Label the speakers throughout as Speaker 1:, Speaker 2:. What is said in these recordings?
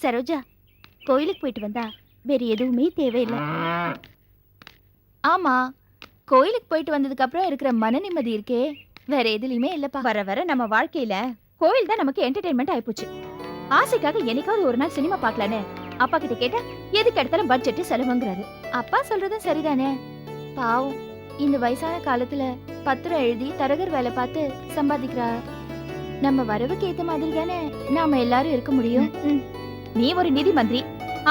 Speaker 1: சரோஜா, கோயிலுக்கு போயிட்டு வந்தா வேற எதுவுமே தேவையில்லை. ஆமா, கோயிலுக்கு போயிட்டு வந்ததுக்கு அப்புறம் இருக்கிற மன நிம்மதி இருக்கே வேற எதுலயுமே இல்லப்பா. வர வர நம்ம வாழ்க்கையில கோயில் தான் நமக்கு என்டர்டெயின்மெண்ட் ஆயிப்போச்சு. ஆசைக்காக என்னைக்காவது ஒரு நாள் சினிமா பார்க்கலான்னு அப்பா கிட்ட கேட்டா எதுக்கு எடுத்தாலும் பட்ஜெட் செலவுங்கிறாரு. அப்பா சொல்றதும் சரிதானே. பாவம், இந்த வயசான காலத்துல பத்திரம் எழுதி தரகர் வேலை பார்த்து சம்பாதிக்கிறா. நம்ம வரவுக்கு ஏத்த மாதிரி தானே நாம எல்லாரும் இருக்க முடியும். நீ ஒரு நிதி மந்திரி,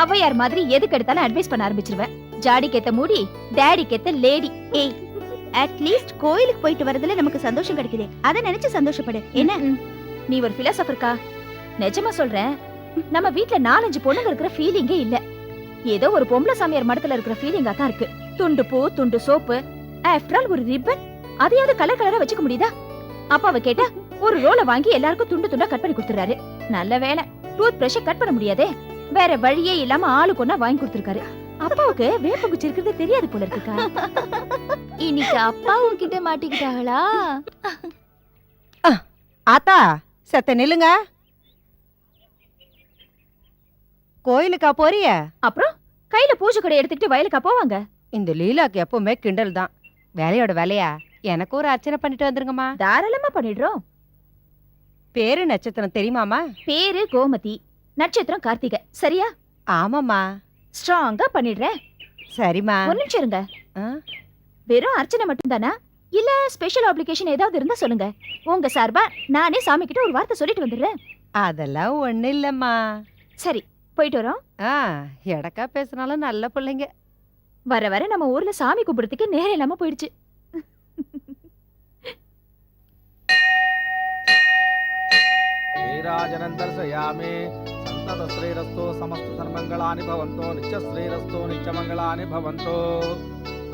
Speaker 1: அவையார் மாதிரி எதுக்கு எடுத்தாலும் அட்வைஸ் பண்ண ஆரம்பிச்சிருவ. ஜாடி கேத்த மூடி, டாடி கேத்த லேடி. ஏய், அட்லீஸ்ட் கோயிலுக்கு போயிட்டு வரதுல நமக்கு சந்தோஷம் கிடைக்குதே, அத நினைச்சு சந்தோஷப்படு. என்ன நீ ஒரு பிலாசபர்க்கா? நிஜமா சொல்றேன், நம்ம வீட்ல 4-5 பொண்ணுங்க இருக்கிற ஃபீலிங்கே இல்ல. ஏதோ ஒரு பொம்பளை சாமியார் மடத்துல இருக்கிற ஃபீலிங்கா தான் இருக்கு. துண்டு பூ, துண்டு சோப்பு, ஆஃப்டர் ஆல் ஒரு ரிப்பன், அதையாவது கலர் கலரா வச்சுக்க முடியுதா? அப்பாவை கேட்டா ஒரு ரோலை வாங்கி எல்லாருக்கும் துண்டு துண்டா கட் பண்ணி கொடுத்துறாரு. நல்ல வேலை, டூத் பிரஷ் கட் பண்ண முடியாதே, வேற வழியே இல்லாம ஆளுக்கு ஒண்ணா வாங்கி கொடுத்துருக்காரு. அப்பாவுக்கு வேப்ப குச்சி இருக்கிறது தெரியாது போல இருக்குக்கா. இன்னைக்கு அப்பா உன்கிட்ட மாட்டிக்கிட்டாங்களா?
Speaker 2: ஆத்தா, செத்த நில்லுங்க. கோயிலுக்கா போறிய?
Speaker 1: அப்புறம் கையில பூஜை கடை எடுத்துக்கிட்டு வயலுக்கா போவாங்க?
Speaker 2: இந்த லீலாக்கு எப்பவுமே கிண்டல் தான். வேலையோட வேலையா எனக்கு ஒரு அர்ச்சனை பண்ணிட்டு வந்துருங்கம்மா.
Speaker 1: தாராளமா பண்ணிடுறோம்.
Speaker 2: பேரு நட்சத்திரம் தெரியுமாமா?
Speaker 1: பேரு கோமதி, நட்சத்திரம் கார்த்திகை. சரியா?
Speaker 2: ஆமாம்மா.
Speaker 1: ஸ்ட்ராங்கா பண்ணிடுறேன்.
Speaker 2: சரிம்மா.
Speaker 1: ஒரு நிமிஷம் இருங்க. வெறும் அர்ச்சனை மட்டும் தானா, இல்ல ஸ்பெஷல் அப்ளிகேஷன் ஏதாவது இருந்தா சொல்லுங்க. உங்க சார்பா நானே சாமி கிட்ட ஒரு வார்த்தை சொல்லிட்டு வந்துடுறேன்.
Speaker 2: அதெல்லாம் ஒண்ணு இல்லம்மா.
Speaker 1: சரி, போயிட்டு வரோம்.
Speaker 2: எடக்கா பேசினாலும் நல்ல பிள்ளைங்க.
Speaker 1: வர வர நம்ம ஊர்ல சாமி கும்பிடுறதுக்கு நேரம் இல்லாம போயிடுச்சு.
Speaker 3: नीराजनं दर्शयामि सन्ततश्रीरस्तो समस्तसन्मङ्गलानि भवन्तो नित्यश्रीरस्तो नित्यमङ्गलानि भवन्तो.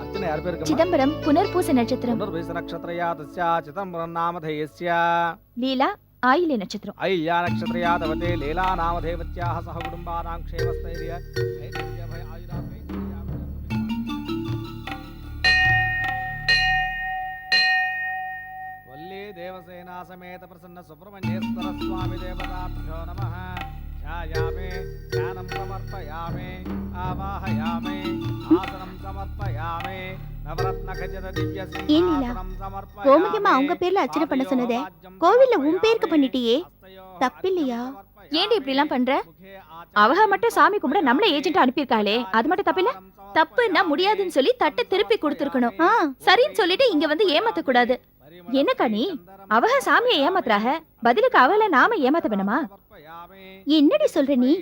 Speaker 3: अर्चने यार पेर
Speaker 1: चिदंबरम पुनर्पूस नक्षत्रम
Speaker 3: पुनर्पूस नक्षत्रया तस्या चिदंबरम नामधेयस्य
Speaker 1: लीला आयिल्य नक्षत्रम
Speaker 3: अय्या नक्षत्रया तवते लीला नामधेयवत्याः सह कुटुम्बानां क्षेमस्थैर्य ऐश्वर्य भय आयुराः देवसेना समेत प्रसन्न सुब्रह्मण्येश्वर स्वामी देवताभ्यो नमः. ध्यायामि, ध्यानं समर्पयामि, आवाहयामि, आसनं समर्पयामि, नवरत्न खचित दिव्य सिंहासनं समर्पयामि.
Speaker 1: கோமதிமா அவங்க பேர்ல அர்ச்சனை பண்ண சொன்னதே கோவில்ல உன் பேருக்கு பண்ணிட்டியே, தப்பில்லையா? ஏன்டி இப்படி எல்லாம் பண்ற? அவக மட்டும் சாமி கும்பிட நம்மள ஏஜென்ட் அனுப்பியிருக்காளே, அது மட்டும் தப்பில்ல? தப்புன்னா முடியாதுன்னு சொல்லி தட்டை திருப்பி கொடுத்துருக்கணும். சரின்னு சொல்லிட்டு இங்க வந்து ஏமாத்த கூடாது. என்னக்கா நீ? அவக சாமியை ஏமாத்துறாக, பதிலுக்கு அவளை நாம ஏமாத்த வேணுமா? என்னடி சொல்ற நீ?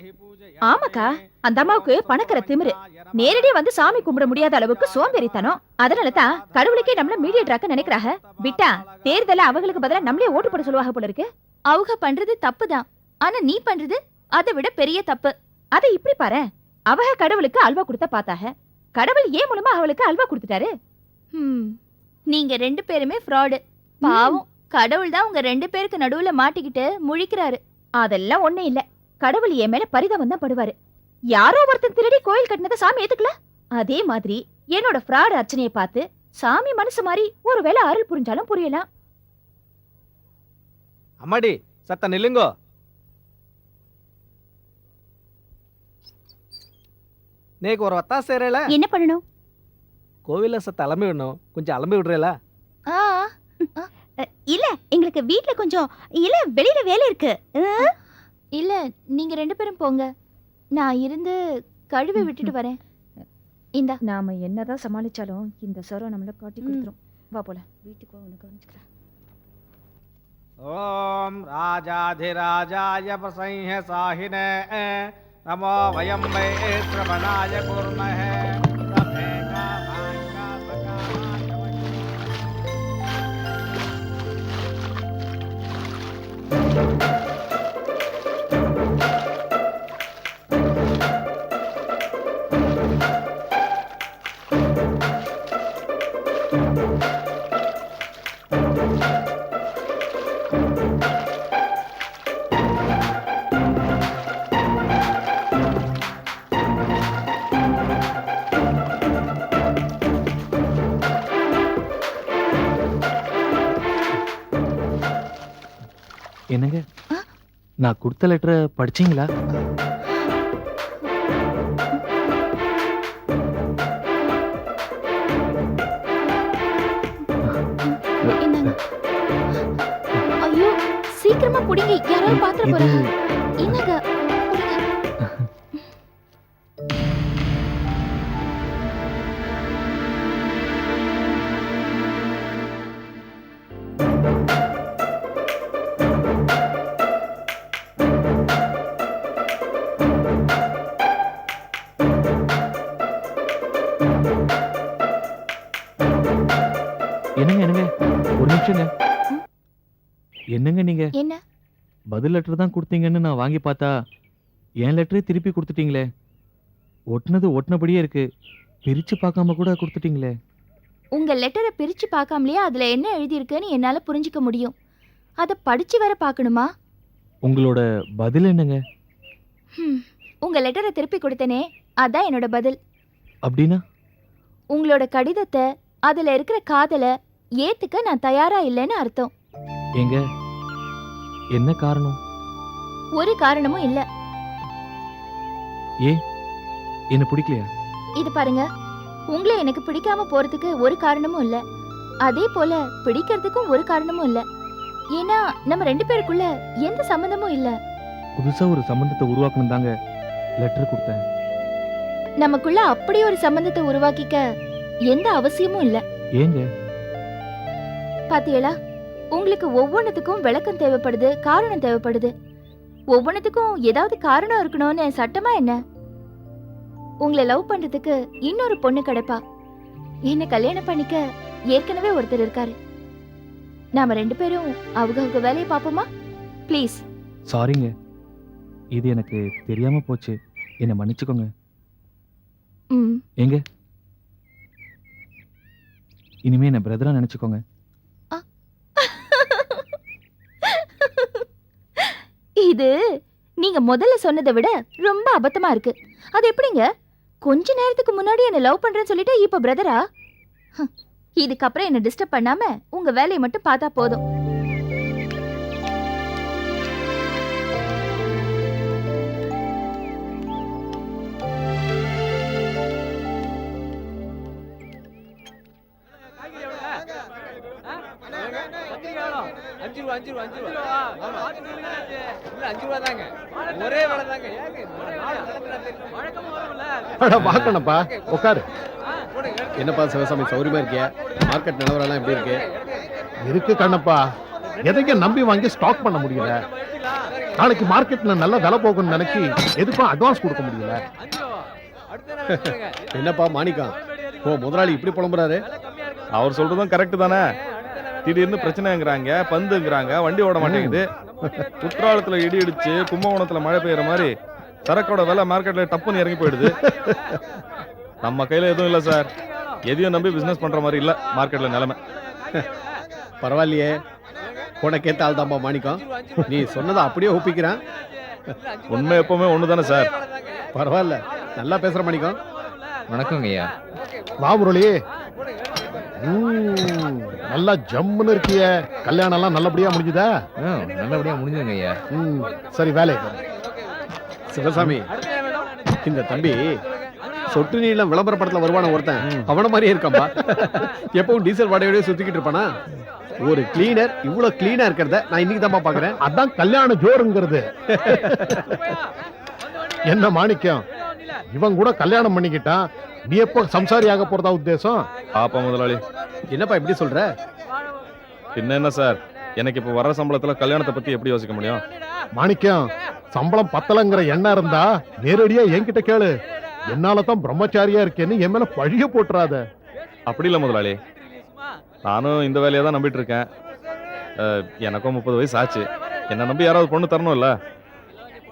Speaker 1: ஆமாக்கா, அந்த அம்மாவுக்கு பணக்கர திமிரு. நேரடியா வந்து சாமி கும்பிட முடியாத அளவுக்கு சோம்பேறித்தனம். அதனாலதான் கடவுளுக்கே நம்மள மீடியேட்டராக்க நினைக்கிறாங்க. விட்டா தேர்தல அவங்களுக்கு பதிலா நம்மளே ஓட்டு போட சொல்லுவாங்க போல இருக்கு. அவங்க பண்றது தப்புதான், ஆனா நீ பண்றது அதை விட பெரிய தப்பு. அதை இப்படி பாரு, அவக கடவுளுக்கு அல்வா கொடுத்த பார்த்தாக, கடவுள் ஏன் மூலமா அவளுக்கு அல்வா கொடுத்துட்டாரு. நீங்க 2 பேருமே ஃப்ராடு. பாவம், கடவுள் தான் உங்க 2 பேருக்கு நடுவுல மாட்டிக்கிட்டு முழிக்கிறாரு. அதெல்லாம் ஒண்ணு இல்ல, கடவுள் என் மேல பரிதாபம் தான் படுவாரு. யாரோ ஒருத்தன் திருடி கோயில் கட்டினதை சாமி ஏத்துக்கல, அதே மாதிரி என்னோட ஃப்ராடு அர்ச்சனையை பார்த்து சாமி மனசு மாதிரி ஒருவேளை அருள் புரிஞ்சாலும் புரியலாம்.
Speaker 3: அம்மாடி சத்த நில்லுங்கோ. நேக்கு ஒரு வத்தா சேரல.
Speaker 1: என்ன பண்ணணும்?
Speaker 3: கோவில சத்த அலம்பி விடணும், கொஞ்சம் அலம்பி விடுறேல?
Speaker 1: இல்ல, எங்களுக்கு வீட்ல கொஞ்சம் இல்ல வெளியில வேலை இருக்கு. இல்ல, நீங்க 2 பேரும் போங்க, நான் இருந்து கழுவி விட்டுட்டு வரேன். இந்த நாம என்னதான் சமாளிச்சாலும் இந்த சரோ நம்மள காட்டி கொடுத்துரும். வா போல, வீட்டுக்கு வா, உனக்கு கவனிச்சுக்கிறேன்.
Speaker 3: ஓம் ராஜாதிராஜாய பிரசன்ய சாஹினே நமோ வயம் வை ஸ்ரவணாய குர்மஹே.
Speaker 4: என்னங்க, நான் கொடுத்த லெட்டரை படிச்சீங்களா?
Speaker 1: சீக்கிரமா புடிங்க, யாராவது பாத்துற போறாங்க. என்னங்க புடிங்க.
Speaker 4: என்னங்க ஒரு நிமிஷங்க. என்னங்க நீங்க
Speaker 1: என்ன
Speaker 4: பதில் லெட்டர் தான் கொடுத்தீங்கன்னு நான் வாங்கி பார்த்தா என் லெட்டரே திருப்பி கொடுத்துட்டீங்களே. ஒட்டுனது ஒட்டினபடியே இருக்கு, பிரிச்சு பார்க்காம கூட கொடுத்துட்டீங்களே.
Speaker 1: உங்க லெட்டரை பிரிச்சு பார்க்காமலே அதுல என்ன எழுதி இருக்குன்னு என்னால புரிஞ்சுக்க முடியும். அத படிச்சு வர பார்க்கணுமா?
Speaker 4: உங்களோட பதில் என்னங்க?
Speaker 1: உங்க லெட்டரை திருப்பி கொடுத்தனே, அதான் என்னோட பதில்.
Speaker 4: அப்படின்னா
Speaker 1: உங்களோட கடிதத்தை, அதுல இருக்கிற காதல ஏத்துக்க நான் தயாரா இல்லைன்னு அர்த்தம்.
Speaker 4: ஏங்க என்ன காரணம்?
Speaker 1: ஒரு காரணமும் இல்ல.
Speaker 4: என்ன பிடிக்கலையா?
Speaker 1: இது பாருங்க, உங்களை எனக்கு பிடிக்காம போறதுக்கு ஒரு காரணமும் இல்ல, அதே போல பிடிக்கிறதுக்கும் ஒரு காரணமும் இல்ல. ஏன்னா நம்ம 2 பேருக்குள்ள எந்த சம்பந்தமும் இல்ல.
Speaker 4: புதுசா ஒரு சம்பந்தத்தை உருவாக்கணும் தாங்க லெட்டர் கொடுத்தேன்.
Speaker 1: நமக்குள்ள அப்படி ஒரு சம்பந்தத்தை உருவாக்கிக்க எந்த அவசியமும் இல்ல.
Speaker 4: ஏங்க?
Speaker 1: பாத்தீங்களா, உங்களுக்கு ஒவ்வொன்னுத்துக்கும் விளக்கம் தேவைப்படுது, காரணம் தேவைப்படுது. ஒவ்வொன்னுத்துக்கும் ஏதாவது காரணம் இருக்கணும்னு சட்டமா என்ன? உங்களை லவ் பண்றதுக்கு இன்னொரு பொண்ணு கிடைப்பா. என்ன கல்யாணம் பண்ணிக்க ஏற்கனவே ஒருத்தர் இருக்காரு. நாம 2 பேரும் அவங்க வேலையை பாப்போமா? ப்ளீஸ்.
Speaker 4: சாரிங்க, இது எனக்கு தெரியாம போச்சு, என்ன மன்னிச்சுக்கோங்க. எங்க இனிமே என்ன பிரதரா நினைச்சுக்கோங்க.
Speaker 1: இது நீங்க முதல்ல சொன்னதை விட ரொம்ப அபத்தமா இருக்கு. அது எப்படிங்க? கொஞ்ச நேரத்துக்கு முன்னாடி என்ன லவ் பண்றேன்னு சொல்லிட்டு இப்ப பிரதரா? இதுக்கப்புறம் என்ன டிஸ்டர்ப் பண்ணாம உங்க வேலையை மட்டும் பார்த்தா போதும்.
Speaker 5: வாக்கணப்பா உட்காரு. என்னப்பா சிவசாமி, சௌரியமா இருக்கியா? மார்க்கெட் நிலவரம் எப்படி இருக்கு?
Speaker 6: இருக்கு கண்ணப்பா, எதைங்க நம்பி வாங்கி ஸ்டாக் பண்ண முடியல. நாளைக்கு மார்க்கெட்ல நல்ல விலை போகும்னு நினைச்சு எதுக்கும் அட்வான்ஸ் கொடுக்க முடியல.
Speaker 5: என்னப்பா மாணிக்கம், ஓ முதலாளி இப்படி புலம்புறாரு?
Speaker 7: அவர் சொல்றதும் கரெக்ட் தானே. திடீர்னு பிரச்சனைங்கிறாங்க, பந்துங்கிறாங்க, வண்டி ஓட மாட்டேங்குது. குற்றாலத்துல இடி இடிச்சு கும்பகோணத்துல மழை பெய்யற மாதிரி சரக்கோட விலை மார்க்கெட்ல டப்புன்னு இறங்கி போயிடுது. நம்ம கையில எதுவும் இல்ல சார், எதையும் நம்பி பிசினஸ் பண்ற மாதிரி இல்ல மார்க்கெட்ல நிலைமை.
Speaker 5: பரவாயில்லையே, உனக்கேத்த ஆள் தான்பா மாணிக்கம். நீ சொன்னதை அப்படியே ஒப்பிக்கிறான்.
Speaker 7: உண்மை எப்பவுமே ஒண்ணுதானே சார்.
Speaker 5: பரவாயில்ல, நல்லா பேசுற மாணிக்கம்.
Speaker 8: வணக்கங்க ஐயா.
Speaker 6: வா முரளி. நல்லா ஜம்முன்னு இருக்கிய. கல்யாணம் எல்லாம் நல்லபடியா முடிஞ்சுதா?
Speaker 8: நல்லபடியா முடிஞ்சதுங்க ஐயா.
Speaker 6: சரி வேலை.
Speaker 5: சிவசாமி, இந்த தம்பி சொட்டு நீளம் விளம்பர படத்துல வருவான ஒருத்தன், அவன மாதிரியே இருக்கான்பா. எப்பவும் டீசல் வாடகையோட சுத்திக்கிட்டு இருப்பானா? ஒரு கிளீனர் இவ்வளவு கிளீனா இருக்கிறத நான் இன்னைக்கு தான் பாக்குறேன்.
Speaker 6: அதான் கல்யாண ஜோருங்கிறது. என்ன மாணிக்கம், இவன் கூட கல்யாணம் பண்ணிக்கிட்டான், நீ எப்போ சம்சாரியாக போறதா உத்தேசம்?
Speaker 7: பாப்பா முதலாளி.
Speaker 5: என்னப்பா இப்படி சொல்ற?
Speaker 7: பின்ன என்ன சார், எனக்கு இப்ப வர சம்பளத்துல கல்யாணத்தை பத்தி எப்படி யோசிக்க முடியும்?
Speaker 6: மாணிக்கம், சம்பளம் பத்தலங்கிற எண்ணம் இருந்தா நேரடியா என்கிட்ட கேளு. என்னாலதான் பிரம்மச்சாரியா இருக்கேன்னு என் மேல பழிய போட்டுறாத.
Speaker 7: அப்படி இல்ல முதலாளி, நானும் இந்த வேலையை தான் நம்பிட்டு இருக்கேன். எனக்கும் 30 வயசு ஆச்சு. என்ன நம்பி யாராவது பொண்ணு தரணும் இல்ல?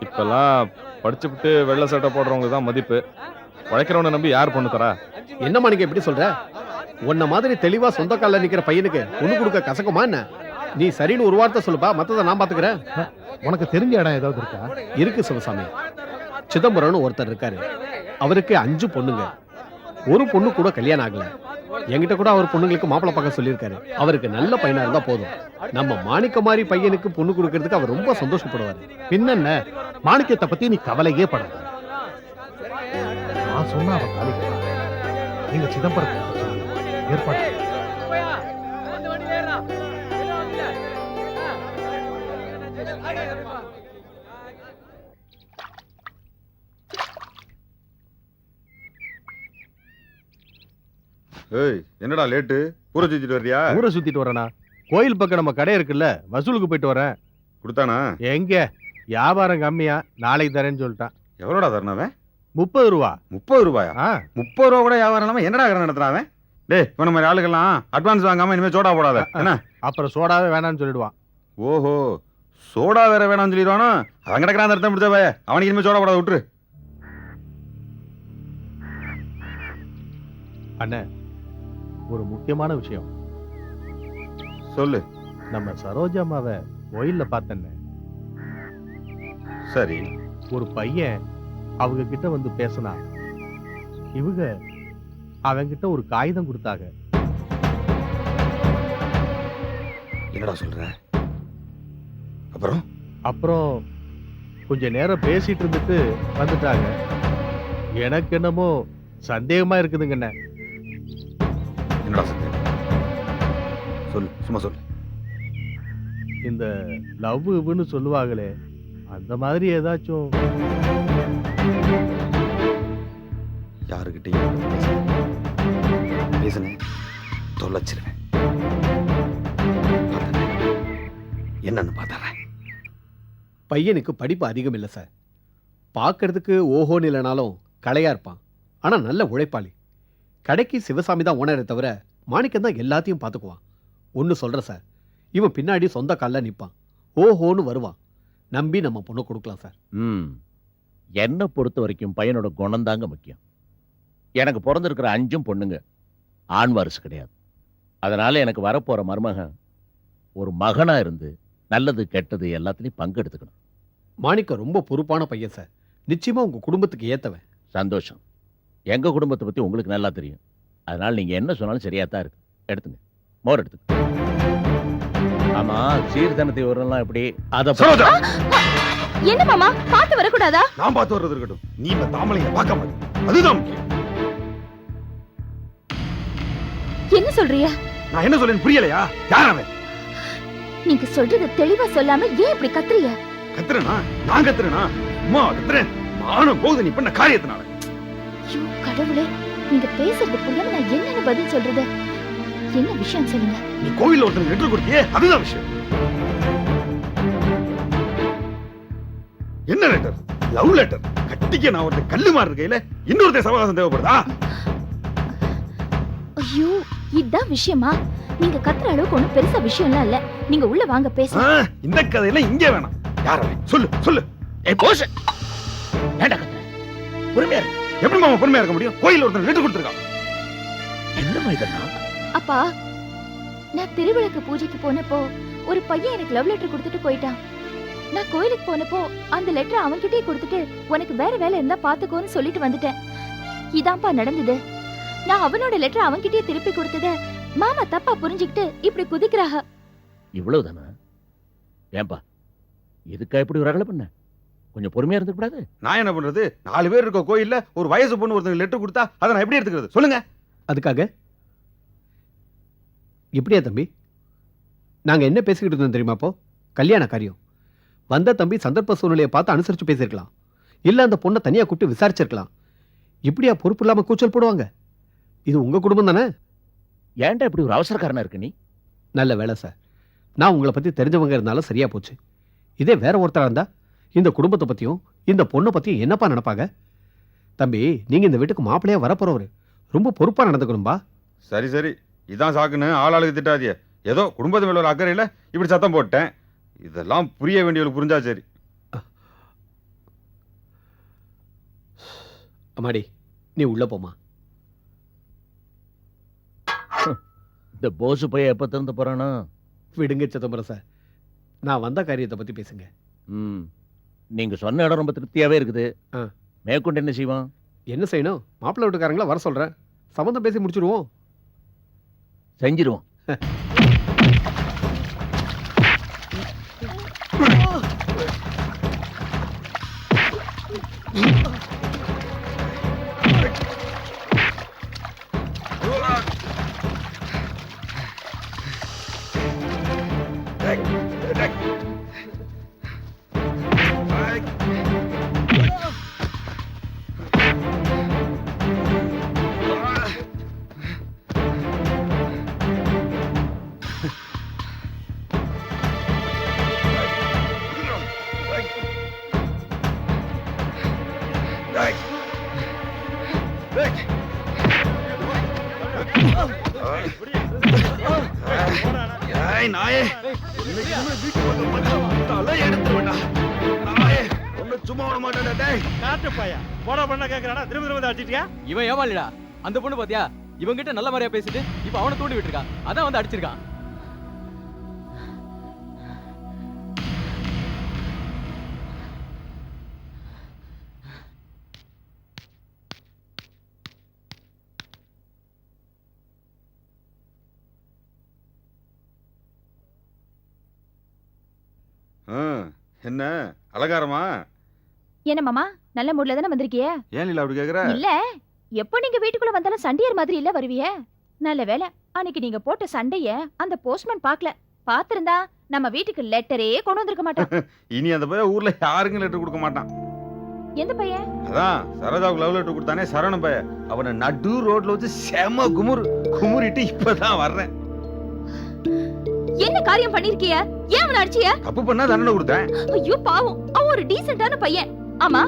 Speaker 7: இப்பெல்லாம் படிச்சுட்டு வெள்ளை சட்டை போடுறவங்களுக்கு தான் மதிப்பு. உழைக்கிறவனை நம்பி யார் பொண்ணு தரா?
Speaker 5: என்ன மாணிக்கம் இப்படி சொல்ற? உன்ன மாதிரி தெளிவா சொந்த கால்ல நிக்கிற பையனுக்கு பொண்ணு கொடுக்க கசக்குமா என்ன? நீ சரின்னு ஒரு வார்த்தை சொல்லுப்பா, மத்ததை நான் பாத்துக்கிறேன்.
Speaker 6: உனக்கு தெரிஞ்ச இடம் ஏதாவது இருக்கா?
Speaker 5: இருக்கு சிவசாமி. சிதம்பரம்னு ஒருத்தர் இருக்காரு. அவருக்கு 5 பொண்ணுங்க, ஒரு பொண்ணு கூட கல்யாணம் ஆகல. என்கிட்ட கூட அவர் பொண்ணுங்களுக்கு மாப்பிள்ளை பார்க்க சொல்லியிருக்காரு. அவருக்கு நல்ல பையனா இருந்தா போதும். நம்ம மாணிக்க மாதிரி பையனுக்கு பொண்ணு கொடுக்கறதுக்கு அவர் ரொம்ப சந்தோஷப்படுவார்.
Speaker 6: பின்னென்ன, மாணிக்கத்தை பத்தி நீ கவலையே படாத. நான் சொன்ன அவ காலிக்க நீங்க சிதம்பரத்தை ஏற்பாடு.
Speaker 7: ஏய் என்னடா லேட்டு ஊரை சுத்திட்டு வர்றியா?
Speaker 6: ஊரை சுத்திட்டு வரேனா? கோயில் பக்கம் நம்ம கடை இருக்குல்ல, வசூலுக்கு போயிட்டு வரேன்.
Speaker 7: கொடுத்தானா?
Speaker 6: எங்க வியாபாரம் கம்மியா, நாளைக்கு தரேன்னு சொல்லிட்டான்.
Speaker 7: எவ்வளோடா தரணவன்?
Speaker 6: 30 ரூபா.
Speaker 7: 30 ரூபாயா?
Speaker 6: ஆ,
Speaker 7: 30 ரூபா கூட வியாபாரம் இல்லாம என்னடா கடை நடத்துறான்? டேய் இவன மாதிரி ஆளுக்கெல்லாம் அட்வான்ஸ் வாங்காம இனிமே சோடா போடாத என்ன?
Speaker 6: அப்புறம் சோடாவே வேணாம்னு சொல்லிடுவான்.
Speaker 7: ஓஹோ சோடா வேற வேணாம்னு சொல்லிடுவானோ? அவன் கிடக்கிறான் அந்த இடத்த முடிச்சவ, அவனுக்கு இனிமே சோடா போடாத விட்டுரு.
Speaker 6: அண்ணே, ஒரு முக்கியமான விஷயம்.
Speaker 7: சொல்லு.
Speaker 6: நம்ம சரோஜாமாவை கோயில்ல பார்த்தேன்னு.
Speaker 7: சரி.
Speaker 6: ஒரு பையன் அவங்க கிட்ட வந்து பேசினா, இவங்க அவங்கிட்ட ஒரு காகிதம் கொடுத்தாங்க.
Speaker 7: என்னடா சொல்ற? அப்புறம்
Speaker 6: அப்புறம் கொஞ்ச நேரம் பேசிட்டு இருந்துட்டு வந்துட்டாங்க. எனக்கு என்னமோ சந்தேகமா இருக்குதுங்கண்ணே.
Speaker 7: என்னடா சந்தேகம்? சொல்லு, சும்மா சொல்லு.
Speaker 6: இந்த லவ்னு சொல்லுவாங்களே, அந்த மாதிரி ஏதாச்சும்.
Speaker 7: யாருக்கிட்டையும் பேசுனேன் தொலைச்சிருவேன். என்னன்னு பார்த்தறேன்.
Speaker 5: பையனுக்கு படிப்பு அதிகம் இல்லை சார். பார்க்கறதுக்கு ஓஹோன்னு இல்லைனாலும் கலையா இருப்பான். ஆனா நல்ல உழைப்பாளி. கடைக்கு சிவசாமி தான் ஓனரை தவிர மாணிக்கம் தான் எல்லாத்தையும் பார்த்துக்குவான். ஒன்று சொல்கிறேன் சார், இவன் பின்னாடி சொந்த காலில் நிற்பான். ஓஹோன்னு வருவான். நம்பி நம்ம பொண்ணு கொடுக்கலாம் சார்.
Speaker 9: என்னை பொறுத்த வரைக்கும் பையனோட குணம் தாங்க முக்கியம். எனக்கு பிறந்திருக்கிற 5 பொண்ணுங்க ஆண் வாரிசு கிடையாது. அதனால எனக்கு வரப்போற மருமகன் ஒரு மகனா இருந்து நல்லது கெட்டது எல்லாத்துலயும் பங்கெடுத்துக்கணும்.
Speaker 5: மாணிக்கம் ரொம்ப பொறுப்பான பையன் சார். நிச்சயமா உங்க குடும்பத்துக்கு ஏத்தவன்.
Speaker 9: சந்தோஷம். எங்க குடும்பத்தை பத்தி உங்களுக்கு நல்லா தெரியும். அதனால நீங்க என்ன சொன்னாலும் சரியா தான் இருக்கு. எடுத்துங்க, மோர் எடுத்துங்க. ஆமா, சீர்தனத்தை வரலாம் எப்படி? அத
Speaker 7: சரோஜா,
Speaker 1: என்ன மாமா, பார்த்து வரக்கூடாதா?
Speaker 7: நான் பார்த்து வர்றது இருக்கட்டும், நீ இந்த தாமலையை பார்க்க மாட்டே. அதுதான் முக்கியம்.
Speaker 1: என்ன சொல்றீங்க?
Speaker 7: நான் என்ன சொல்றேன்னு புரியலையா? யார் அவன்?
Speaker 1: நீங்க சொல்றது தெளிவா சொல்லாம ஏன் இப்படி கத்துறீங்க?
Speaker 7: கத்துறனா? நான் கத்துறனா? அம்மா கத்துறேன். மானம் போகுது நீ பண்ண காரியத்தினால.
Speaker 1: ஐயோ கடவுளே, நீங்க பேசுறது புரியாம நான் என்னன்னு பதில் சொல்றது? என்ன விஷயம் சொல்லுங்க.
Speaker 7: நீ கோவில்ல ஒருத்தருக்கு லெட்டர் கொடுத்தியே, அதுதான் விஷயம். என்ன லெட்டர்? Love letter. கட்டிக்க நான் ஒருத்தர் கல்லு மாறு இருக்கையில இன்னொருத்தர் சவகாசம் தேவைப்படுதா?
Speaker 1: ஐயோ, இதான் விஷயமா? நீங்க கத்துற அளவுக்கு ஒண்ணும் பெருசா விஷயம்லாம் இல்ல. நீங்க உள்ள வாங்க பேசலாம்.
Speaker 7: இந்த கதையெல்லாம் இங்கே வேணாம். யார் அவன்? சொல்லு சொல்லு.
Speaker 9: ஏய் போஷ், ஏன்டா கத்துற? பொறுமையா இரு.
Speaker 7: எப்படி மாமா பொறுமையா இருக்க முடியும்? கோயில்ல ஒருத்தர் லெட்டர் கொடுத்திருக்கான்.
Speaker 9: என்னம்மா இதெல்லாம்?
Speaker 1: அப்பா, நான் திருவிளக்கு பூஜைக்கு போனப்போ ஒரு பையன் எனக்கு லவ் லெட்டர் கொடுத்துட்டு போயிட்டான். நான் கோயிலுக்கு போனப்போ அந்த லெட்டர் அவன்கிட்டயே கொடுத்துட்டு உனக்கு வேற வேலை இருந்தா பாத்துக்கோன்னு சொல்லிட்டு வந்துட்டேன். இதான்ப்பா நடந்தது. நான் அவனோட லெட்டர் அவன்கிட்டயே திருப்பி கொடுத்தத மாமா தப்பா புரிஞ்சுக்கிட்டு இப்படி குதிக்கிறாக.
Speaker 9: இவ்வளவுதானா? ஏன்பா இதுக்கா இப்படி ஒரு ரகலை பண்ண? கொஞ்சம் பொறுமையா இருந்துக்க கூடாது?
Speaker 7: நான் என்ன பண்றது? 4 பேர் இருக்க கோயில்ல ஒரு வயசு பொண்ணு ஒருத்தருக்கு லெட்டர் கொடுத்தா அதை நான் எப்படி எடுத்துக்கிறது? சொல்லுங்க.
Speaker 5: அதுக்காக இப்படியா தம்பி? நாங்க என்ன பேசிக்கிட்டு இருந்தோம் தெரியுமா? அப்போ கல்யாண காரியம் வந்த தம்பி சந்தர்ப்ப சூழ்நிலையை பார்த்து அனுசரிச்சு பேசியிருக்கலாம். இல்ல அந்த பொண்ணை தனியா கூப்பிட்டு விசாரிச்சிருக்கலாம். இப்படியா பொறுப்பு இல்லாம கூச்சல் போடுவாங்க? இது உங்க குடும்பம் தானே?
Speaker 9: ஏன்டா இப்படி ஒரு அவசரக்காரனா இருக்க நீ?
Speaker 5: நல்ல வேலை சார், நான் உங்களை பத்தி தெரிஞ்சவங்க இருந்தாலும் சரியா போச்சு. இதே வேற ஒருத்தரா இருந்தா இந்த குடும்பத்தை பத்தியும் இந்த பொண்ணை பத்தியும் என்னப்பா நினைப்பாங்க? தம்பி, நீங்க இந்த வீட்டுக்கு மாப்பிள்ளையா வரப்போறவரு. ரொம்ப பொறுப்பா நடந்துக்கணும்பா.
Speaker 7: சரி சரி, இதான் சாக்குன்னு ஆளாளுக்கு திட்டாதிய. ஏதோ குடும்பத்து மேல ஒரு அக்கறையில இப்படி சத்தம் போட்டேன். இதெல்லாம் புரிய வேண்டியவங்களுக்கு புரிஞ்சா சரி.
Speaker 5: அம்மாடி, நீ உள்ள போமா.
Speaker 9: இந்த போசு பையன் எப்ப திறந்து போறானா?
Speaker 5: விடுங்க சிதம்பரம் சார், நான் வந்த காரியத்தை பத்தி பேசுங்க.
Speaker 9: நீங்க சொன்ன இடம் ரொம்ப திருப்தியாவே இருக்குது.
Speaker 5: ஆ.
Speaker 9: மேற்கொண்டு என்ன செய்வான்?
Speaker 5: என்ன செய்யணும்? மாப்பிள்ளை வீட்டுக்காரங்கள வர சொல்றேன். சம்மந்தம் பேசி முடிச்சிடுவோம்.
Speaker 9: செஞ்சிருவோம்.
Speaker 7: ஏய் நாயே, இன்னைக்கு இனிமே வீட்டுக்கு வந்து பார்த்தா தலை எடுத்துருவேன்டா. நாயே, உன்னை சும்மா விட மாட்டேன்டா டேய்.
Speaker 3: காட்டு பையா போட பண்ண கேக்குறானா திரும்ப திரும்ப அடிச்சிட்டியா?
Speaker 10: இவன் ஏமாளிடா. அந்த பொண்ணு பாத்தியா, இவங்கிட்ட நல்ல மாதிரியா பேசிட்டு இப்ப அவனை தூண்டி விட்டுருக்கான். அதான் வந்து அடிச்சிருக்கான்.
Speaker 7: என்ன அலங்காரமா?
Speaker 1: என்ன மாமா நல்ல மூட்ல தானே வந்திருக்கிய?
Speaker 7: ஏன் இல்ல அப்படி கேக்குற?
Speaker 1: இல்ல எப்போ நீங்க வீட்டுக்குள்ள வந்தாலும் சண்டையர் மாதிரி இல்ல வருவிய. நல்ல வேளை அன்னைக்கு நீங்க போட்ட சண்டைய அந்த போஸ்ட்மேன் பார்க்கல. பாத்திருந்தா நம்ம வீட்டுக்கு லெட்டரே கொண்டு வந்திருக்க மாட்டான்.
Speaker 7: இனி அந்த பையன் ஊர்ல யாருக்கும் லெட்டர் கொடுக்க மாட்டான்.
Speaker 1: எந்த பையன்?
Speaker 7: அதான் சரோஜாவுக்கு லவ் லெட்டர் கொடுத்தானே சரவண பையன். அவனை நடு ரோட்ல வச்சு செம குமுறிட்டு இப்பதான் வர்றேன்.
Speaker 1: என்ன காரியம் பண்ணிருக்கிய? ஏன் அவனை அடிச்சிய?
Speaker 7: தப்பு பண்ணா தண்டனை கொடுத்தேன்.
Speaker 1: ஐயோ பாவம், அவன் ஒரு டீசென்ட்டான பையன். ஆமா,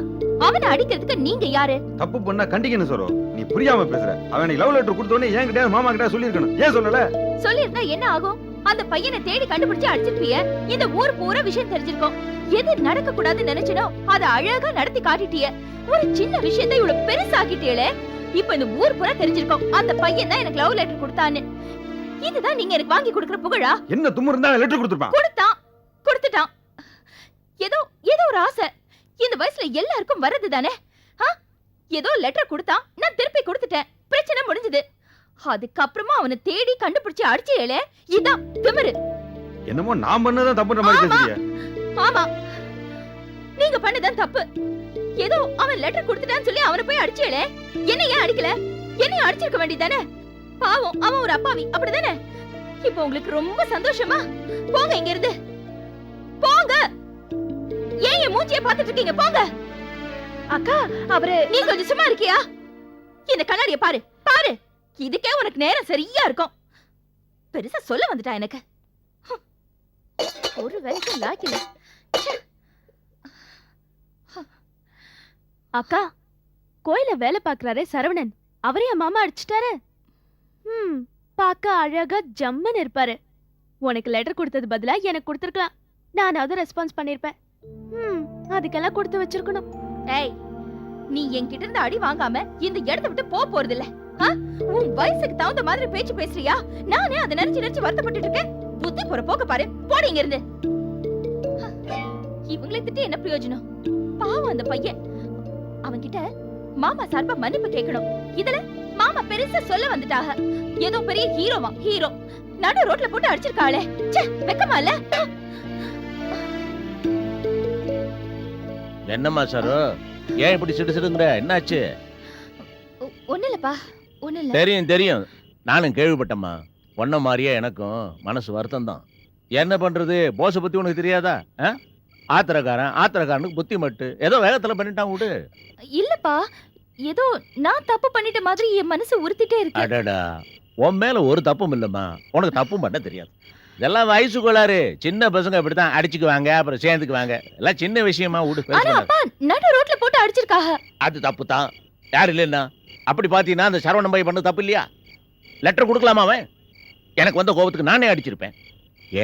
Speaker 1: அவனை அடிக்கிறதுக்கு நீங்க யாரு?
Speaker 7: தப்பு பண்ணா கண்டிக்கணும் சரோ. நீ புரியாம பேசுற. அவன் லவ் லெட்டர் கொடுத்தோடனே ஏன் கிட்ட மாமா கிட்ட சொல்லிருக்கணும். ஏன் சொல்லல?
Speaker 1: சொல்லிருந்தா என்ன ஆகும்? அந்த பையனை தேடி கண்டுபிடிச்சு அடிச்சிருப்பிய. இந்த ஊர் பூரா விஷயம் தெரிஞ்சிருக்கும். எது நடக்க கூடாதுன்னு நினைச்சனோ அத அழகா நடத்தி காட்டிட்டிய. ஒரு சின்ன விஷயத்தை இவ்வளவு பெருசாக்கிட்டீங்களே. இப்ப இந்த ஊர் பூரா தெரிஞ்சிருக்கும் அந்த பையன் தான் எனக்கு லவ் லெட்டர் கொடுத்தான்னு. இதுதான் நீங்க எனக்கு வாங்கி கொடுக்கிற புகழா?
Speaker 7: என்ன தும்மு இருந்தா லெட்டர் கொடுத்துப்பான்.
Speaker 1: கொடுத்துட்டான். ஏதோ ஒரு ஆசை இந்த வயசுல எல்லாருக்கும் வர்றது தானே. ஏதோ லெட்டர் கொடுத்தான், நான் திருப்பி கொடுத்துட்டேன். பிரச்சனை முடிஞ்சது. அதுக்கப்புறமா அவனை தேடி கண்டுபிடிச்சு அடிச்சேலே. இதான் திமிரு.
Speaker 7: என்னமோ நான் பண்ணதான் தப்புன்ற மாதிரி பேசுறியே.
Speaker 1: ஆமா, நீங்க பண்ணதான் தப்பு. ஏதோ அவன் லெட்டர் கொடுத்துட்டான்னு சொல்லி அவனை போய் அடிச்சேலே. என்ன ஏன் அடிக்கல? என்னையும் அடிச்சிருக்க வேண்டியதானே. பாவம், அவன் ஒரு அப்பாவி, அப்படிதானே? இப்போ உங்களுக்கு ரொம்ப சந்தோஷமா? போங்க இங்க இருந்து, போங்க. ஏன் என் மூஞ்சியை பார்த்துட்டு இருக்கீங்க? போங்க. அக்கா, நீ கொஞ்சம் சும்மா இருக்கியா? இந்த கண்ணாடியை பாரு. இதுக்கே உனக்கு நேரம் சரியா இருக்கும். பெருசா சொல்ல வந்துட்டா எனக்கு. ஒரு வேலைக்கு லாக்கில. அக்கா, கோயில வேலை பாக்குறாரே சரவணன், அவரே என் மாமா அடிச்சிட்டாரு. பாக்க அழகா ஜம்மன் இருப்பாரு. உனக்கு லெட்டர் கொடுத்தது பதிலா எனக்கு கொடுத்திருக்கலாம். நானாவது ரெஸ்பான்ஸ் பண்ணிருப்பேன். அதுக்கெல்லாம் கொடுத்து வச்சிருக்கணும். ஏய், நீ என்கிட்ட இருந்து அடி வாங்காம இந்த இடத்தை விட்டு போறது இல்ல. உன் வயசுக்கு தகுந்த மாதிரி பேச்சு பேசுறியா? நானே அதை நினைச்சு வருத்தப்பட்டு இருக்கேன். புத்தி போற போக்க பாரு. போடி இங்க இருந்து. இவங்களை திட்டு என்ன பிரயோஜனம்? பாவம் அந்த பையன். அவன்கிட்ட மாமா சார்பா மன்னிப்பு கேட்கணும். இதுல மாமா பெருசா சொல்ல வந்துட்டாக. ஏதோ பெரிய ஹீரோ நடு ரோட்ல போட்டு அடிச்சிருக்காளே. வெக்கமா இல்ல?
Speaker 9: என்னம்மா சார், ஏன் இப்படி சிடுசிடுங்கிற? என்னாச்சு?
Speaker 1: ஒண்ணு இல்லப்பா, ஒண்ணு இல்ல.
Speaker 9: தெரியும், நானும் கேள்விப்பட்டம்மா. ஒன்ன மாதிரியே எனக்கும் மனசு வருத்தம் தான். என்ன பண்றது, போஸ பத்தி உனக்கு தெரியாதா? ஆத்திரக்காரனுக்கு புத்தி மட்டு ஏதோ வேகத்துல பண்ணிட்டான் விடு.
Speaker 1: இல்லப்பா, ஏதோ நான் தப்பு பண்ணிட்ட மாதிரி என் மனசு உறுத்திட்டே இருக்கு.
Speaker 9: அடடா, உன் மேல ஒரு தப்பும் இல்லம்மா. உனக்கு தப்பு பண்ண தெரியாது. இதெல்லாம் வயசு கோளாறு. சின்ன பசங்க இப்படித்தான் அடிச்சுக்குவாங்க, அப்புறம் சேர்ந்துக்குவாங்க. எல்லாம் சின்ன விஷயமா விடு.
Speaker 1: நடு ரோட்ல போட்டு அடிச்சிருக்காங்க.
Speaker 9: அது தப்பு தான். யாரு இல்லைன்னா அப்படி பாத்தீங்கன்னா அந்த சரவணன் பையன் பண்ண தப்பு இல்லையா? லெட்டர் கொடுக்கலாமா? அவன் எனக்கு வந்த கோபத்துக்கு நானே அடிச்சிருப்பேன்.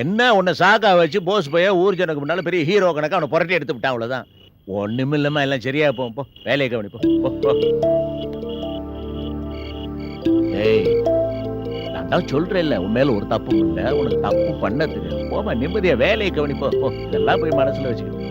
Speaker 9: என்ன உன்னை சாக்கா வச்சு போஸ் பைய ஊர் ஜனக்கு முன்னால பெரிய ஹீரோ கணக்கா அவனை புரட்டி எடுத்து விட்டான். அவ்வளவுதான். ஒண்ணுமில்லாம இல்லாம எல்லாம் சரியா போ. வேலையை கவனிப்போம். ஏய், நான் தான் சொல்றேன் இல்ல, உன் மேல ஒரு தப்பும் இல்ல, உனக்கு தப்பு பண்ண தெரியும். போமா, நிம்மதியா வேலையை கவனிப்போ. இதெல்லாம் போய் மனசுல வச்சுக்க.